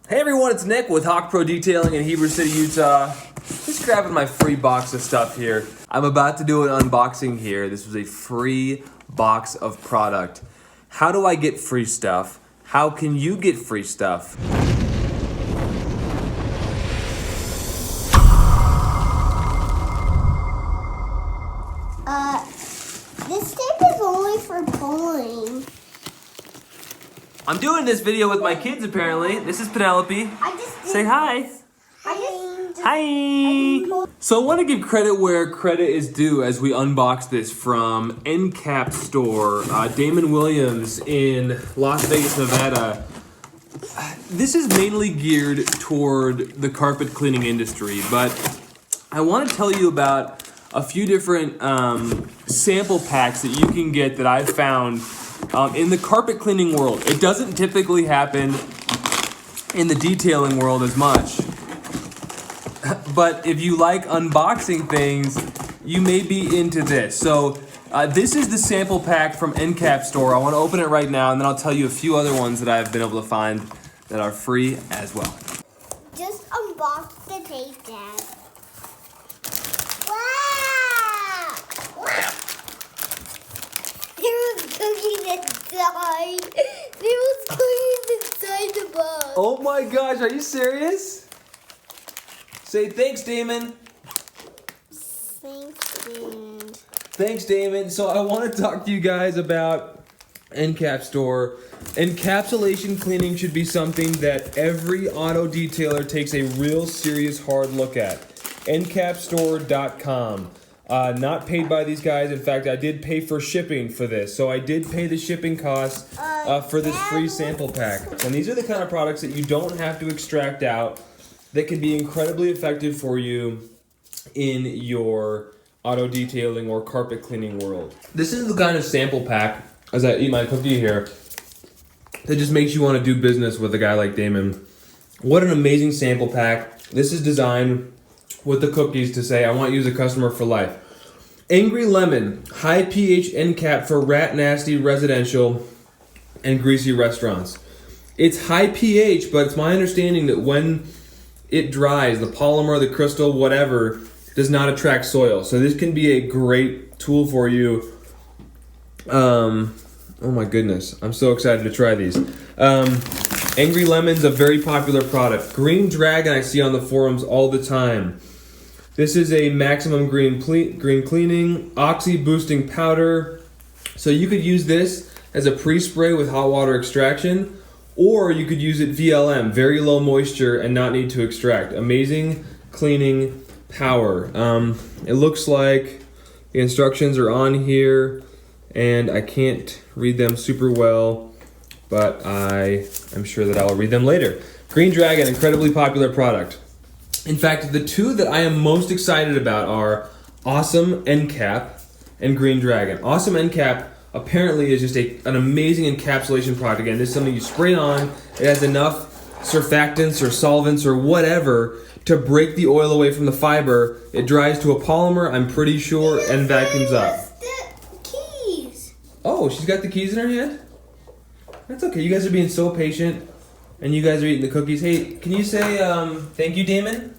Hey everyone, it's Nick with Hawk Pro Detailing in Heber City, Utah. Just grabbing my free box of stuff here. I'm about to do an unboxing here. This was a free box of product. How do I get free stuff? How can you get free stuff? This tape is only for pulling. I'm doing this video with my kids apparently. This is Penelope. Say hi. Hi. So I want to give credit where credit is due as we unbox this from NCAP store, Damon Williams in Las Vegas, Nevada. This is mainly geared toward the carpet cleaning industry, but I want to tell you about a few different sample packs that you can get that I've found in the carpet cleaning world. It doesn't typically happen in the detailing world as much. But if you like unboxing things, you may be into this. So this is the sample pack from NCAP store. I want to open it right now, and then I'll tell you a few other ones that I've been able to find that are free as well. Just unbox the tape, Dad. Wow! There was cookies inside. There was cookies inside the box. Oh my gosh, are you serious? Say thanks, Damon. Thanks, dude. Thanks, Damon. So I want to talk to you guys about NCAP store. Encapsulation cleaning should be something that every auto detailer takes a real serious hard look at. ncapstore.com. Not paid by these guys. In fact, I did pay for shipping for this. So I did pay the shipping costs for this free sample pack. And these are the kind of products that you don't have to extract out that can be incredibly effective for you in your auto detailing or carpet cleaning world. This is the kind of sample pack, as I eat my cookie here, that just makes you want to do business with a guy like Damon. What an amazing sample pack. This is designed with the cookies to say, I want you as a customer for life. Angry Lemon, high pH NCAP for rat nasty residential and greasy restaurants. It's high pH, but it's my understanding that when it dries, the polymer, the crystal, whatever, does not attract soil. So this can be a great tool for you. Oh my goodness, I'm so excited to try these. Angry Lemon's a very popular product. Green Dragon I see on the forums all the time. This is a maximum green cleaning, oxy boosting powder. So you could use this as a pre-spray with hot water extraction, or you could use it VLM, very low moisture and not need to extract. Amazing cleaning power. It looks like the instructions are on here and I can't read them super well, but I am sure that I'll read them later. Green Dragon, incredibly popular product. In fact, the two that I am most excited about are Awesome NCAP and Green Dragon. Awesome NCAP apparently is just an amazing encapsulation product. Again, this is something you spray on. It has enough surfactants or solvents or whatever to break the oil away from the fiber. It dries to a polymer, I'm pretty sure, and vacuums up. The keys. Oh, she's got the keys in her hand? That's okay. You guys are being so patient, and you guys are eating the cookies. Hey, can you say thank you, Damon?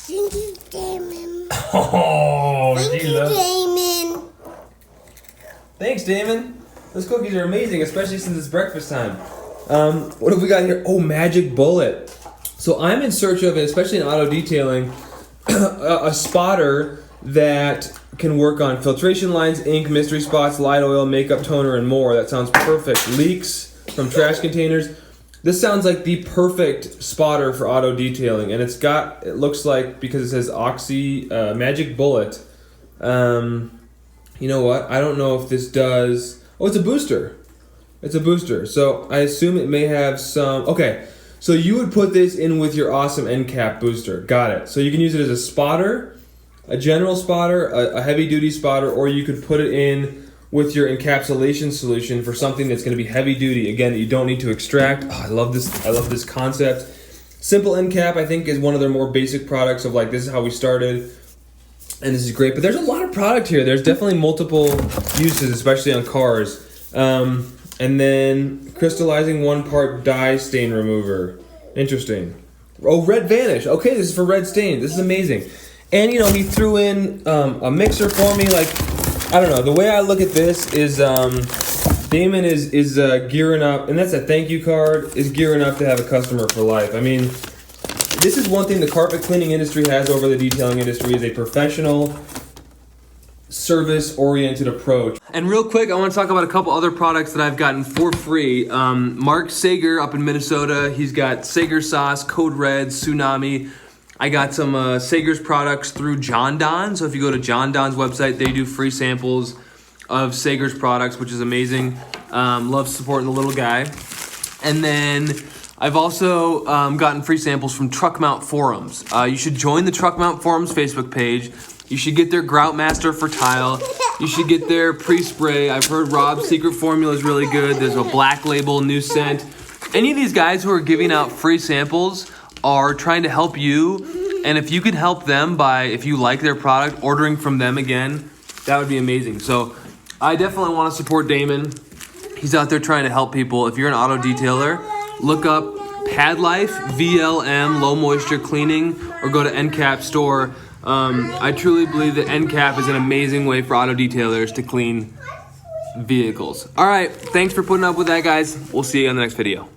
Thank you, Damon. Oh, Thank you, Damon. Thanks, Damon. Those cookies are amazing, especially since it's breakfast time. What have we got here? Oh, Magic Bullet. So I'm in search of, especially in auto detailing, a spotter that can work on filtration lines, ink, mystery spots, light oil, makeup toner, and more. That sounds perfect. Leaks from trash containers. This sounds like the perfect spotter for auto detailing, and it looks like, because it says Oxy Magic Bullet. You know what? I don't know if this does. Oh, it's a booster. It's a booster. So I assume it may have some. Okay, so you would put this in with your Awesome NCAP booster. Got it. So you can use it as a spotter, a general spotter, a heavy duty spotter, or you could put it in with your encapsulation solution for something that's going to be heavy duty. Again, that you don't need to extract. Oh, I love this. I love this concept. Simple NCAP, I think, is one of their more basic products of like, this is how we started. And this is great, but there's a lot of product here. There's definitely multiple uses, especially on cars. And then crystallizing 1 part dye stain remover. Interesting. Oh, red vanish. Okay, this is for red stain. This is amazing. And you know, he threw in a mixer for me. Like, I don't know. The way I look at this is Damon is gearing up, and that's a thank you card. Is gearing up to have a customer for life. I mean, this is one thing the carpet cleaning industry has over the detailing industry is a professional, service-oriented approach. And real quick, I want to talk about a couple other products that I've gotten for free. Mark Sager up in Minnesota, he's got Sager sauce, Code Red, Tsunami. I got some Sager's products through John Don. So if you go to John Don's website, they do free samples of Sager's products, which is amazing. Love supporting the little guy. And then I've also gotten free samples from Truck Mount Forums. You should join the Truck Mount Forums Facebook page. You should get their Grout Master for tile. You should get their pre-spray. I've heard Rob's Secret Formula is really good. There's a Black Label new scent. Any of these guys who are giving out free samples are trying to help you. And if you could help them by, if you like their product, ordering from them again, that would be amazing. So I definitely want to support Damon. He's out there trying to help people. If you're an auto detailer, look up Pad Life, VLM, low moisture cleaning, or go to NCAP store. I truly believe that NCAP is an amazing way for auto detailers to clean vehicles. All right, thanks for putting up with that, guys. We'll see you on the next video.